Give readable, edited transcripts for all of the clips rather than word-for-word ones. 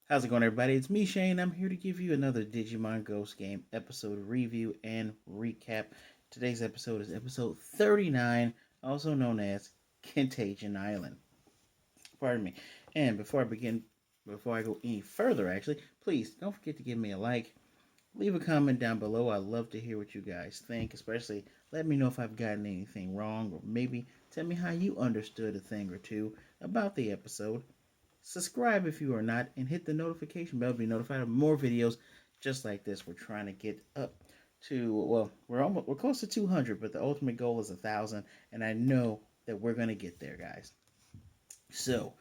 How's it going, everybody? It's me, Shane. I'm here to give you another Digimon Ghost Game episode review and recap. Today's episode is episode 39, also known as Contagion Island. Pardon me. And before I go any further, actually, please don't forget to give me a like. Leave a comment down below. I love to hear what you guys think, especially let me know if I've gotten anything wrong, or maybe tell me how you understood a thing or two about the episode. Subscribe if you are not, and hit the notification bell to be notified of more videos just like this. We're trying to get up to, well, we're close to 200, but the ultimate goal is 1,000, and I know that we're gonna get there, guys. So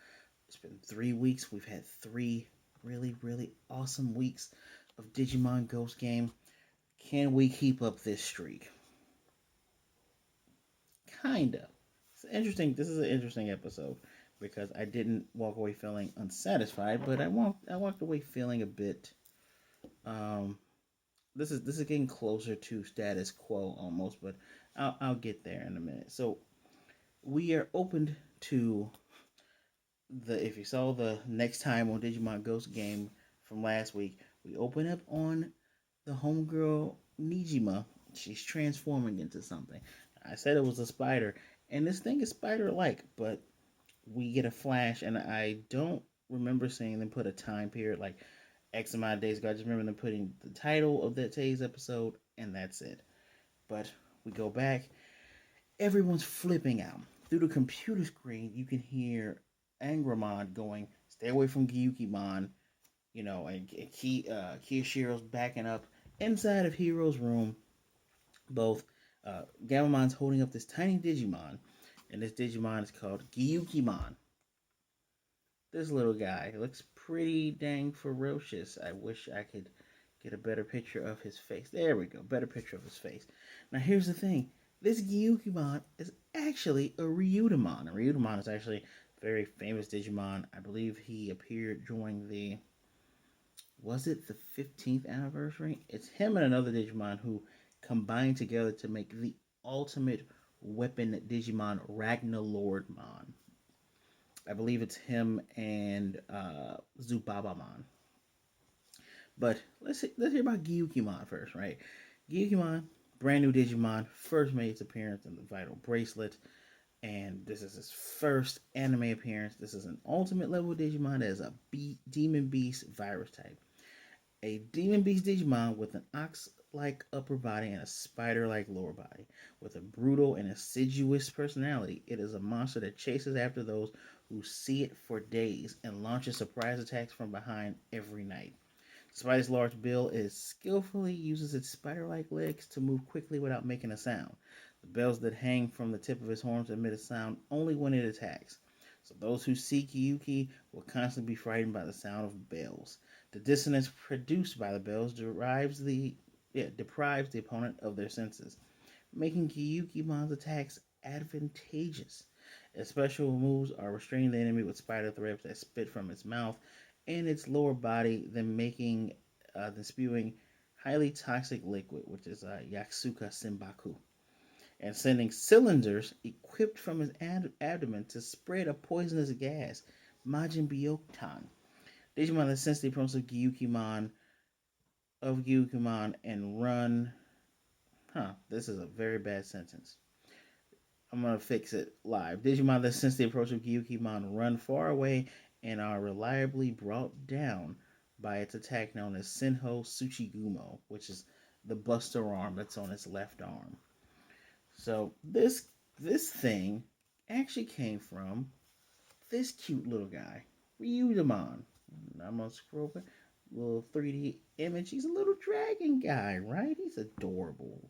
it's been 3 weeks. We've had three really awesome weeks of Digimon Ghost Game. Can we keep up this streak? Kinda. It's interesting. This is an interesting episode because I didn't walk away feeling unsatisfied, but I walked away feeling a bit. Um, this is getting closer to status quo almost, but I'll get there in a minute. So we are opened to the if you saw the next time on Digimon Ghost game from last week, we open up on the homegirl Nijima. She's transforming into something. I said it was a spider, and this thing is spider-like, but we get a flash, and I don't remember seeing them put a time period like X amount of days ago. I just remember them putting the title of that today's episode, and that's it. But we go back, everyone's flipping out. Through the computer screen, you can hear Angramon going, "Stay away from Gyukimon," and Kiyoshiro's backing up inside of Hiro's room. Both Gamamon's holding up this tiny Digimon, and this Digimon is called Gyukimon. This little guy looks pretty dang ferocious. I wish I could get a better picture of his face. There we go, better picture of his face. Now here's the thing. This Gyukimon is actually a Ryudamon. A Ryudamon is actually a very famous Digimon. I believe he appeared during was it the 15th anniversary? It's him and another Digimon who combined together to make the ultimate weapon Digimon Ragnalordmon. I believe it's him and Zubabamon. But let's hear about Gyukimon first, right? Gyukimon, brand new Digimon, first made its appearance in the Vital Bracelet, and this is his first anime appearance. This is an ultimate level Digimon that is a Demon Beast virus type. A Demon Beast Digimon with an ox-like upper body and a spider-like lower body. With a brutal and assiduous personality, it is a monster that chases after those who see it for days and launches surprise attacks from behind every night. Despite its large bill, it skillfully uses its spider-like legs to move quickly without making a sound. The bells that hang from the tip of its horns emit a sound only when it attacks. So those who see Kiyuki will constantly be frightened by the sound of bells. The dissonance produced by the bells deprives the opponent of their senses, making Gyukimon's attacks advantageous. Its special moves are restraining the enemy with spider threads that spit from its mouth and its lower body, then spewing highly toxic liquid, which is Yatsuka Senbaku, and sending cylinders equipped from his abdomen to spread a poisonous gas, Majin Byoktan. Digimon that sense the appearance of Gyukimon and run. This is a very bad sentence. I'm gonna fix it live. Digimon that sense the approach of Gyukimon run far away and are reliably brought down by its attack known as Senho Tsuchigumo, which is the buster arm that's on its left arm. So this thing actually came from this cute little guy, Ryudamon. I'm gonna scroll back. Little 3D image. He's a little dragon guy, right? He's adorable.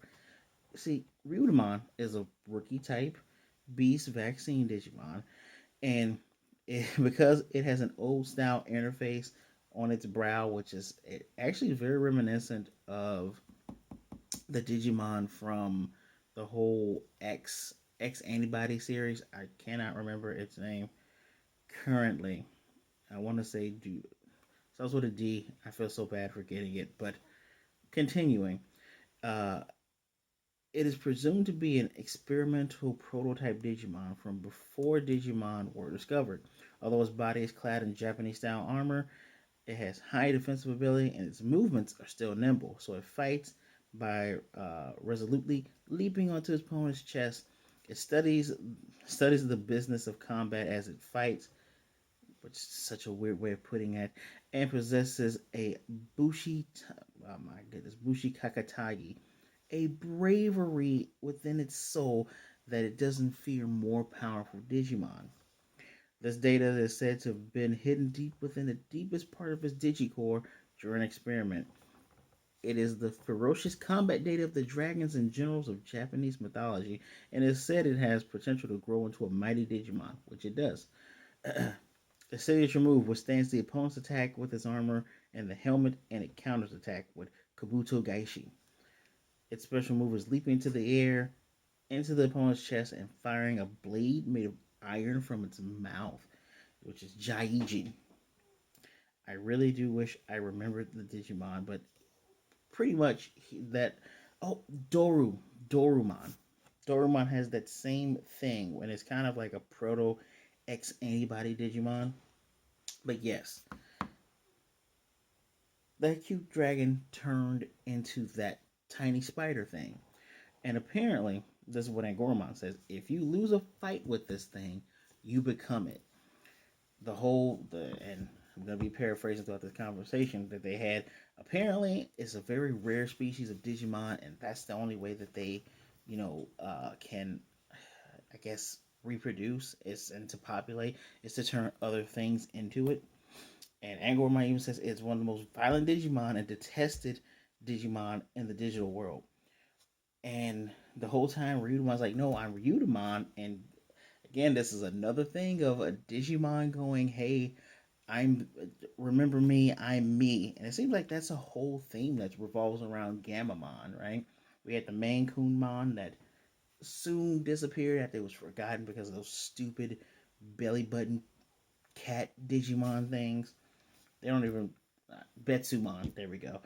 See, Ryudamon is a rookie type beast vaccine Digimon, and because it has an old style interface on its brow, which is actually very reminiscent of the Digimon from the whole X Antibody series. I cannot remember its name currently. I want to say starts with a D. I feel so bad for getting it, but continuing. Uh, it is presumed to be an experimental prototype Digimon from before Digimon were discovered. Although its body is clad in Japanese style armor, It has high defensive ability, and its movements are still nimble. So it fights by resolutely leaping onto its opponent's chest. It studies the business of combat as it fights, which is such a weird way of putting it, and possesses a bushi. Oh my goodness, bushi kakatagi, a bravery within its soul that it doesn't fear more powerful Digimon. This data is said to have been hidden deep within the deepest part of its digicore during an experiment. It is the ferocious combat data of the dragons and generals of Japanese mythology, and is said it has potential to grow into a mighty Digimon, which it does. The signature move withstands the opponent's attack with its armor and the helmet, and it counters attack with Kabuto Gaishi. Its special move is leaping into the air, into the opponent's chest, and firing a blade made of iron from its mouth, which is Jaijin. I really do wish I remembered the Digimon, but pretty much that. Oh, Dorumon. Dorumon has that same thing when it's kind of like a proto X antibody Digimon. But yes, that cute dragon turned into that tiny spider thing. And apparently, this is what Angoromon says, if you lose a fight with this thing, you become it. And I'm gonna be paraphrasing throughout this conversation that they had. Apparently, it's a very rare species of Digimon, and that's the only way that they, can, I guess, reproduce is and to populate is to turn other things into it. And Angoromon even says it's one of the most violent Digimon and detested Digimon in the digital world. And the whole time, Ryudamon's like, "No, I'm Ryudamon," and again, this is another thing of a Digimon going, "Hey, I'm remember me, I'm me," and it seems like that's a whole theme that revolves around Gamamon, right? We had the Maine Coonmon that soon disappeared after it was forgotten because of those stupid belly button cat Digimon things. They don't even Betsumon. There we go.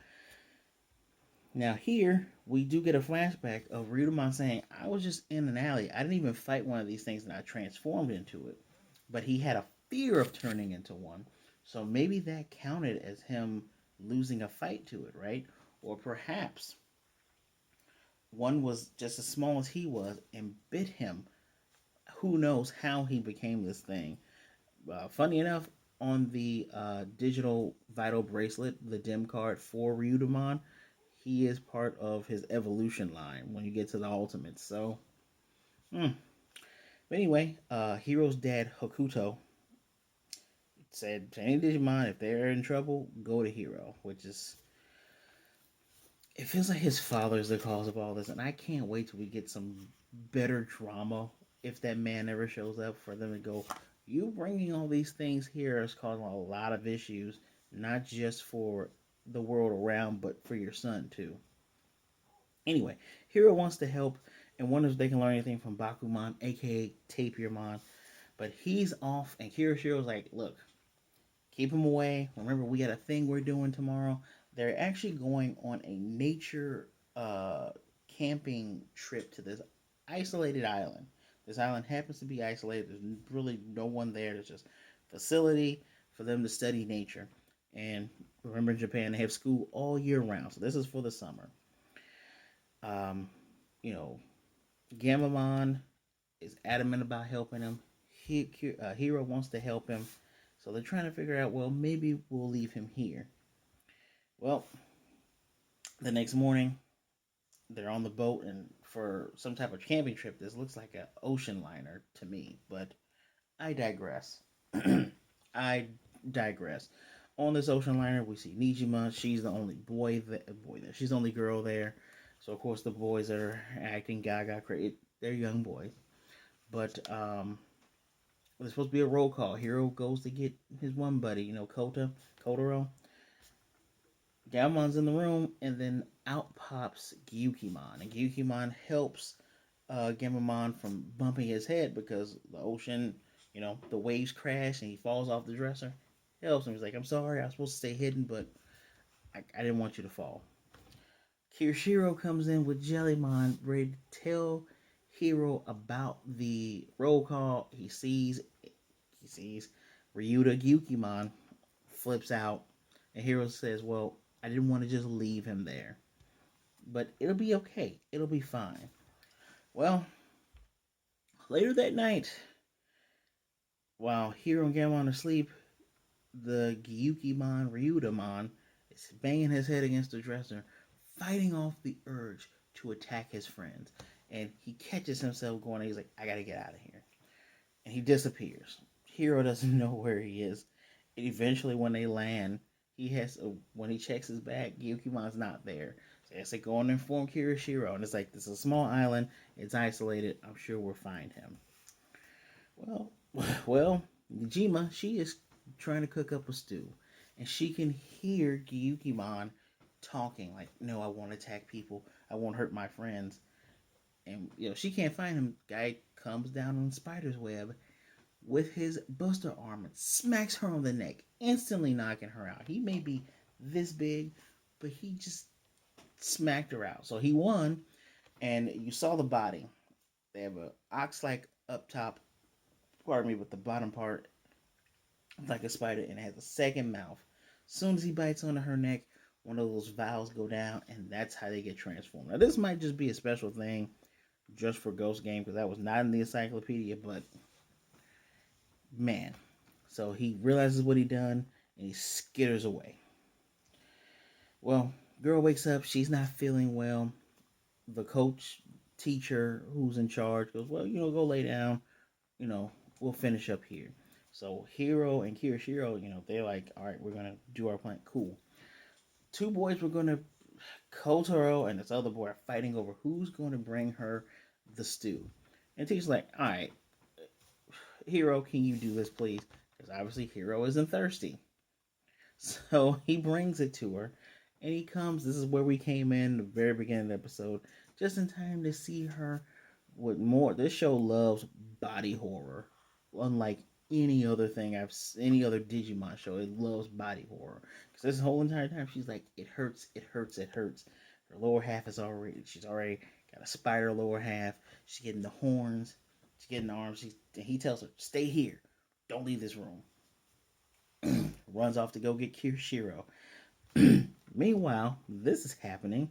Now here we do get a flashback of Ryudamon saying, "I was just in an alley. I didn't even fight one of these things, and I transformed into it." But he had a fear of turning into one, so maybe that counted as him losing a fight to it, right? Or perhaps one was just as small as he was and bit him. Who knows how he became this thing? Funny enough, on the digital vital bracelet, the dim card for Ryudamon, he is part of his evolution line when you get to the ultimates. So, but anyway, Hiro's dad Hokuto said to any Digimon, if they're in trouble, go to Hiro, which is it feels like his father is the cause of all this, and I can't wait till we get some better drama if that man ever shows up for them to go. You bringing all these things here is causing a lot of issues, not just for the world around, but for your son too. Anyway, Hiro wants to help and wonders if they can learn anything from Bakumon, aka Tapirmon, but he's off, and Kiroshiro's like, "Look, keep him away. Remember, we got a thing we're doing tomorrow." They're actually going on a nature camping trip to this isolated island. This island happens to be isolated. There's really no one there. There's just facility for them to study nature. And remember, in Japan, they have school all year round. So this is for the summer. Um, you know, Gamamon is adamant about helping him. Hiro wants to help him. So they're trying to figure out, well, maybe we'll leave him here. Well, the next morning, they're on the boat and for some type of camping trip. This looks like an ocean liner to me, but I digress. I digress. On this ocean liner, we see Nijima. She's the only boy there. She's the only girl there. So of course the boys are acting gaga crazy. They're young boys, but there's supposed to be a roll call. Hiro goes to get his one buddy, Kotaro. Gamon's in the room, and then out pops Gyukimon. And Gyukimon helps Gamamon from bumping his head because the ocean, the waves crash and he falls off the dresser. Helps him. He's like, "I'm sorry, I was supposed to stay hidden, but I didn't want you to fall." Kiyoshiro comes in with Jellymon, ready to tell Hiro about the roll call. He sees Ryuda Gyukimon, flips out. And Hiro says, well, I didn't want to just leave him there. But it'll be okay. It'll be fine. Well, later that night, while Hiro and Gamon are asleep, the Gyukimon Ryudamon is banging his head against the dresser, fighting off the urge to attack his friends. And he catches himself going, he's like, I gotta get out of here. And he disappears. Hiro doesn't know where he is. And eventually, when they land, when he checks his bag, Gyukimon's not there. So he has to go and inform Kiyoshiro. And it's like, this is a small island. It's isolated. I'm sure we'll find him. Well, well, Nijima, she is trying to cook up a stew. And she can hear Gyukimon talking like, no, I won't attack people. I won't hurt my friends. And, she can't find him. Guy comes down on Spider's web with his Buster arm and smacks her on the neck, instantly knocking her out. He may be this big, but he just smacked her out. So he won, and you saw the body. They have a ox-like up top, pardon me, with the bottom part like a spider, and it has a second mouth. As soon as he bites onto her neck, one of those valves go down, and that's how they get transformed. Now, this might just be a special thing just for Ghost Game, because that was not in the encyclopedia, but man. So he realizes what he done, and he skitters away. Well, girl wakes up. She's not feeling well. The teacher who's in charge goes, well, go lay down. We'll finish up here. So Hiro and Kiyoshiro, they're like, all right, we're going to do our plan. Cool. Two boys were going to, Kotaro and this other boy are fighting over who's going to bring her the stew. And the teacher's like, all right, Hiro, can you do this, please? Because obviously Hiro isn't thirsty. So he brings it to her. And he comes, this is where we came in, the very beginning of the episode, just in time to see her with more. This show loves body horror. Unlike any other Digimon show, it loves body horror. Because this whole entire time, she's like, it hurts, it hurts, it hurts. Her lower half she's already got a spider lower half. She's getting the horns. She's getting the arms. He tells her, stay here. Don't leave this room. Runs off to go get Kiyoshiro. Meanwhile, this is happening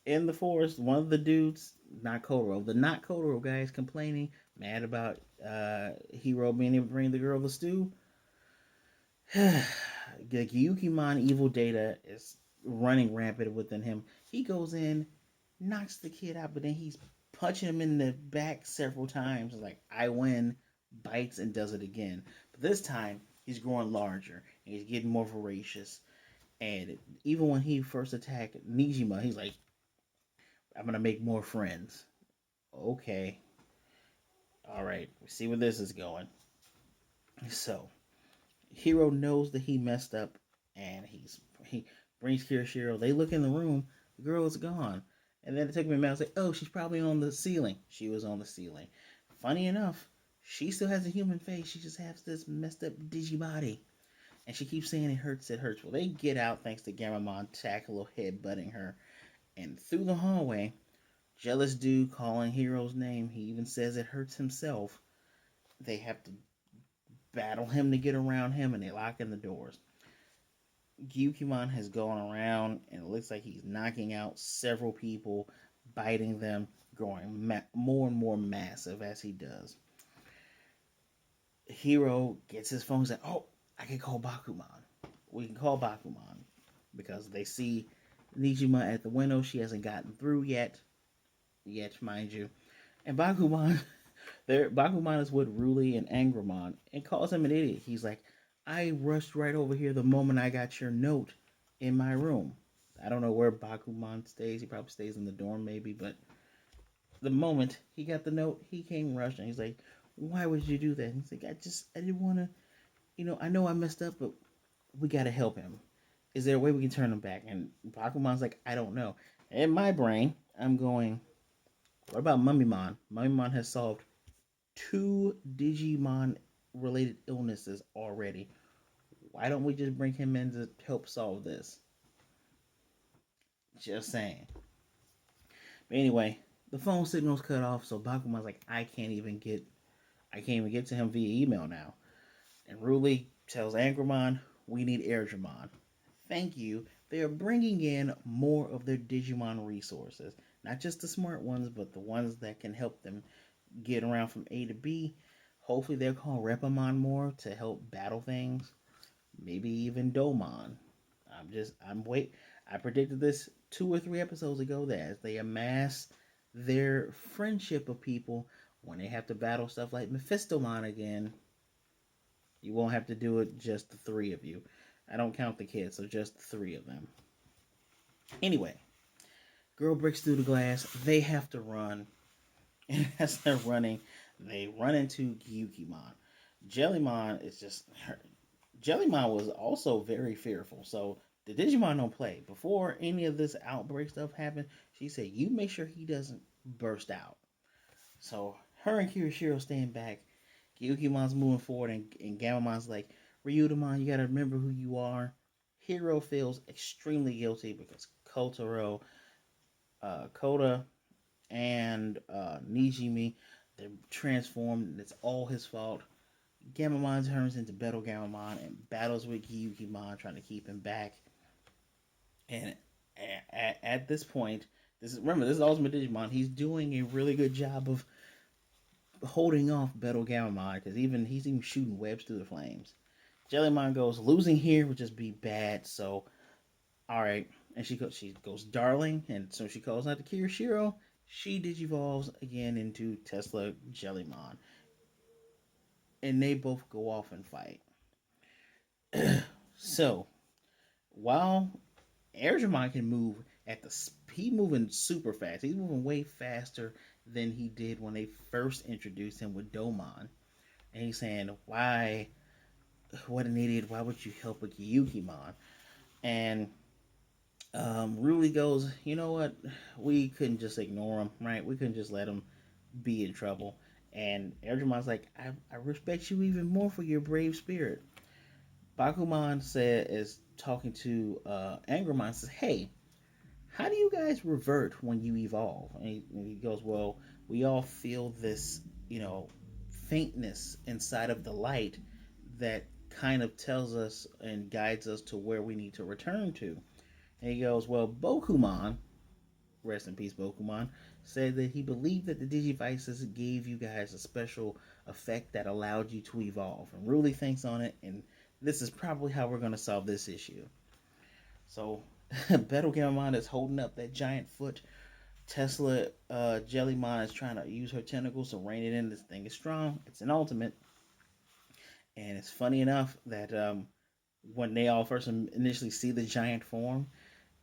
in the forest. One of the dudes, not Kotaro guy is complaining, mad about Hiro being able to bring the girl the stew. The Gyukimon evil data is running rampant within him. He goes in, knocks the kid out, but then he's punching him in the back several times. Like, I win, bites and does it again. But this time, he's growing larger and he's getting more voracious. And even when he first attacked Nijima, he's like, I'm going to make more friends. Okay. All right. We see where this is going. So, Hiro knows that he messed up, and he brings Kiyoshiro. They look in the room. The girl is gone. And then it took me a minute. I was like, oh, she's probably on the ceiling. She was on the ceiling. Funny enough, she still has a human face. She just has this messed up digibody. And she keeps saying it hurts, it hurts. Well, they get out thanks to Garamon tackle headbutting her. And through the hallway, jealous dude calling Hiro's name. He even says it hurts himself. They have to battle him to get around him, and they lock in the doors. Gyukimon has gone around, and it looks like he's knocking out several people, biting them, growing more and more massive as he does. Hiro gets his phone and says, oh, I can call Bakumon. We can call Bakumon. Because they see Nijima at the window. She hasn't gotten through yet, mind you. And Bakumon is with Ruli and Angramon and calls him an idiot. He's like, I rushed right over here the moment I got your note in my room. I don't know where Bakumon stays. He probably stays in the dorm maybe, but the moment he got the note, he came rushing. He's like, why would you do that? He's like, I didn't want to, I know I messed up, but we got to help him. Is there a way we can turn him back? And Bakumon's like, I don't know. In my brain, I'm going, what about Mummymon? Mummymon has solved 2 Digimon-related illnesses already. Why don't we just bring him in to help solve this? Just saying. But anyway, the phone signal's cut off, so Bakumon's like, I can't even get to him via email now. And Ruli tells Angramon, We need Airdramon. Thank you. They are bringing in more of their Digimon resources. Not just the smart ones, but the ones that can help them get around from A to B. Hopefully they'll call Repamon more to help battle things. Maybe even Domon. I'm wait. I predicted this 2 or 3 episodes ago that as they amass their friendship of people, when they have to battle stuff like Mephistomon again, you won't have to do it just the three of you. I don't count the kids, so just the three of them. Anyway, girl breaks through the glass. They have to run. And as they're running, they run into Gyukimon. Jellymon is just her. Jellymon was also very fearful. So the Digimon don't play. Before any of this outbreak stuff happened, she said, "You make sure he doesn't burst out." So her and Kiyoshiro stand back. Gyukimon's moving forward, and Gamamon's like, "Ryudamon, you gotta remember who you are." Hiro feels extremely guilty because Kota, and Nijimi, they're transformed, and it's all his fault. Gamamon turns into Battle Gamamon and battles with Gyukimon, trying to keep him back. And at this point, this is Ultimate Digimon. He's doing a really good job of holding off Battle Gamamon because he's even shooting webs through the flames. Jellymon goes, "Losing here would just be bad, so all right." And she goes, "Darling," and so she calls out to Kiyoshiro. She digivolves again into Tesla Jellymon, and they both go off and fight. So while Airdramon can move he's moving super fast. He's moving way faster than he did when they first introduced him with Domon. And he's saying, "Why? What an idiot! Why would you help a Gyukimon?" And Ruli goes, "You know what? We couldn't just ignore him, right? We couldn't just let him be in trouble." And Erdramon's like, I respect you even more for your brave spirit." Bakuman is talking to Angramon, says, "Hey, how do you guys revert when you evolve?" And he goes, "Well, we all feel this, faintness inside of the light that kind of tells us and guides us to where we need to return to." And he goes, "Well, Bokumon, rest in peace, Bokumon, said that he believed that the Digivices gave you guys a special effect that allowed you to evolve." And really thinks on it, and this is probably how we're going to solve this issue. So, Battle Gamamon is holding up that giant foot. Tesla Jellymon is trying to use her tentacles to rein it in. This thing is strong. It's an ultimate. And it's funny enough that when they all first initially see the giant form,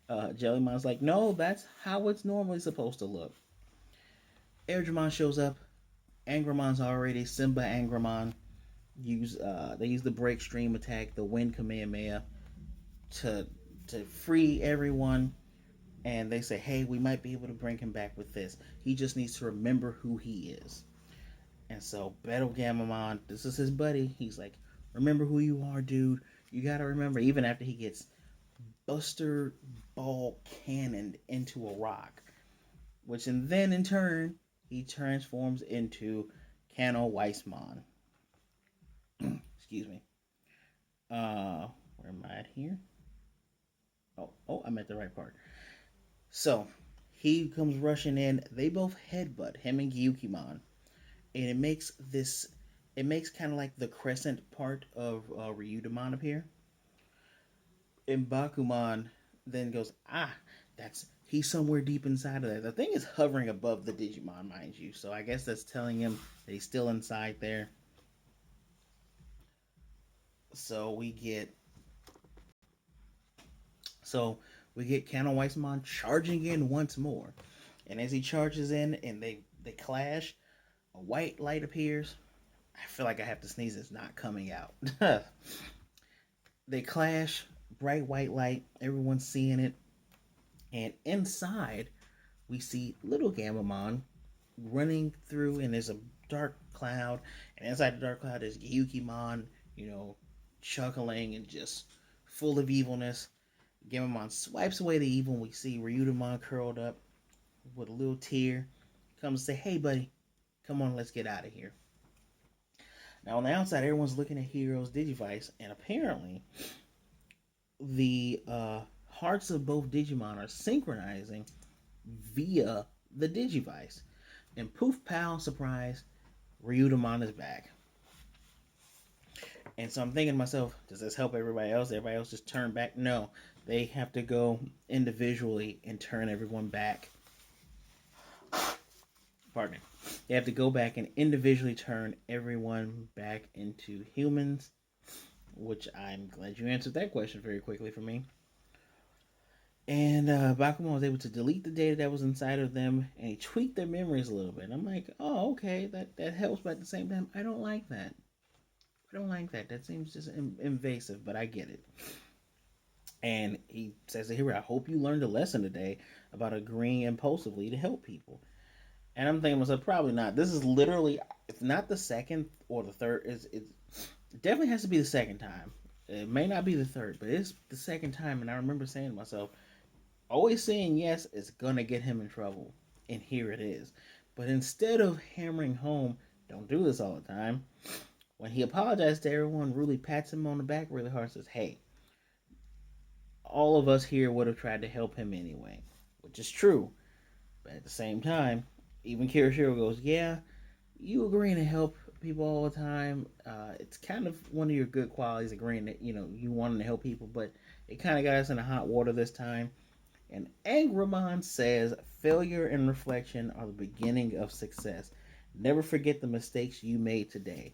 Jellymon's like, "No, that's how it's normally supposed to look." Airdramon shows up. Angramon's already Simba Angramon. They use the break stream attack, the wind Kamehameha, to free everyone. And they say, "Hey, we might be able to bring him back with this. He just needs to remember who he is." And so Battle Gamamon, this is his buddy. He's like, "Remember who you are, dude. You gotta remember." Even after he gets Buster Ball cannoned into a rock, which then in turn he transforms into Kano Weissmon. Excuse me. Where am I at here? I'm at the right part. So he comes rushing in. They both headbutt him and Gyukimon, and it makes kind of like the crescent part of Ryudamon appear. And Bakuman then goes, he's somewhere deep inside of that. The thing is hovering above the Digimon, mind you. So I guess that's telling him that he's still inside there. So we get Canon Weissmon charging in once more. And as he charges in and they clash, a white light appears. I feel like I have to sneeze. It's not coming out. They clash, bright white light. Everyone's seeing it. And inside, we see little Gamamon running through, and there's a dark cloud. And inside the dark cloud is Gyukimon, chuckling and just full of evilness. Gamamon swipes away the evil. We see Ryudamon curled up with a little tear. Comes to say, "Hey, buddy, come on, let's get out of here." Now, on the outside, everyone's looking at Hiro's Digivice, and apparently, the hearts of both Digimon are synchronizing via the Digivice. And poof, pow, surprise, Ryudamon is back. And so I'm thinking to myself, does this help everybody else? Everybody else just turn back? No, they have to go individually and turn everyone back. Pardon me. They have to go back and individually turn everyone back into humans, which I'm glad you answered that question very quickly for me. And Bakuman was able to delete the data that was inside of them, and he tweaked their memories a little bit. And I'm like, oh, okay, that helps, but at the same time, I don't like that. I don't like that. That seems just invasive, but I get it. And he says to Hiro, I hope you learned a lesson today about agreeing impulsively to help people. And I'm thinking to myself, probably not. This is literally, it's not the second or the third. It definitely has to be the second time. It may not be the third, but it's the second time. And I remember saying to myself, always saying yes is going to get him in trouble. And here it is. But instead of hammering home, don't do this all the time, when he apologized to everyone, really pats him on the back really hard and says, hey, all of us here would have tried to help him anyway, which is true. But at the same time, even Kiyoshiro goes, yeah, you agreeing to help people all the time. It's kind of one of your good qualities, agreeing that, you wanting to help people, but it kind of got us in the hot water this time. And Angramon says, failure and reflection are the beginning of success. Never forget the mistakes you made today.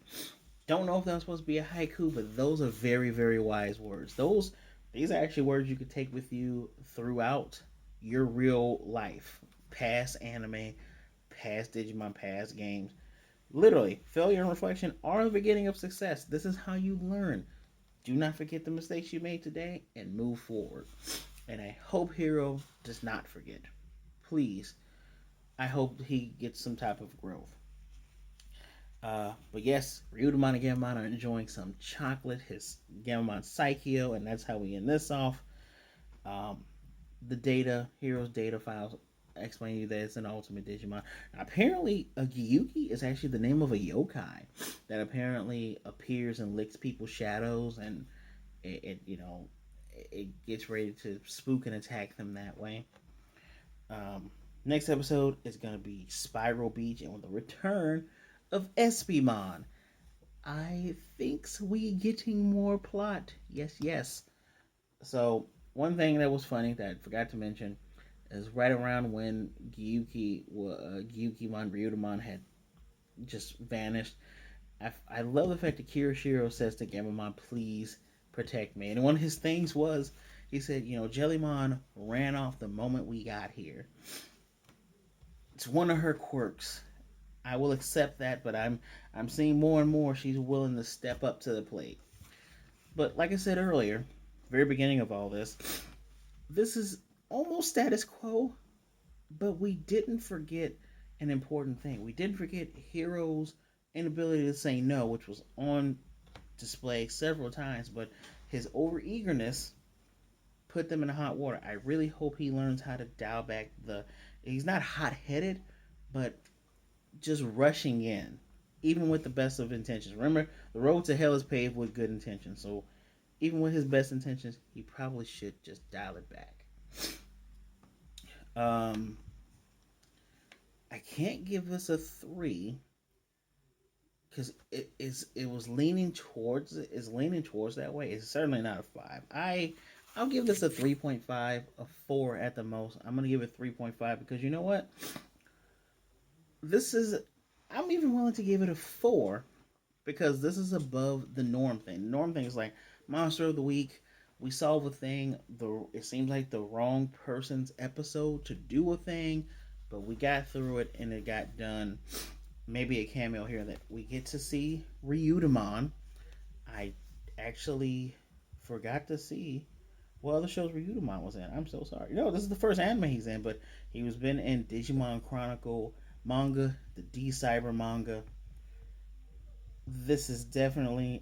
Don't know if that was supposed to be a haiku, but those are very, very wise words. These are actually words you could take with you throughout your real life. Past anime, past Digimon, past games. Literally, failure and reflection are the beginning of success. This is how you learn. Do not forget the mistakes you made today and move forward. And I hope Hiro does not forget. Please. I hope he gets some type of growth. But yes, Ryudamon and Gamamon are enjoying some chocolate. His Gamamon Psycho, and that's how we end this off. Um, the data, Hiro's data files explain to you that it's an ultimate Digimon. Now, apparently, a Gyuki is actually the name of a yokai that apparently appears and licks people's shadows, and it gets ready to spook and attack them that way. Um, Next episode is going to be Spiral Beach, and with the return of Espimon. I think we getting more plot. Yes, yes. So one thing that was funny that I forgot to mention is right around when Gyukimon Ryudamon had just vanished. I love the fact that Kiyoshiro says to Gamamon, please protect me. And one of his things was, he said, Jellymon ran off the moment we got here. It's one of her quirks. I will accept that, but I'm seeing more and more she's willing to step up to the plate. But like I said earlier, very beginning of all this is almost status quo, but we didn't forget an important thing. We didn't forget Hiro's inability to say no, which was on display several times, but his overeagerness put them in the hot water. I really hope he learns how to dial back he's not hot-headed, but just rushing in, even with the best of intentions. Remember, the road to hell is paved with good intentions. So even with his best intentions, he probably should just dial it back. I can't give this a 3 because it was leaning towards that way. It's certainly not a 5. I'll give this a 3.5, a 4 at the most. I'm gonna give it 3.5 because you know what? I'm even willing to give it a 4 because this is above the norm thing. The norm thing is like Monster of the Week. We solve a thing. It seems like the wrong person's episode to do a thing, but we got through it and it got done. Maybe a cameo here that we get to see Ryudamon. I actually forgot to see what other shows Ryudamon was in. I'm so sorry. This is the first anime he's in, but he was been in Digimon Chronicle manga, the D Cyber manga. This is definitely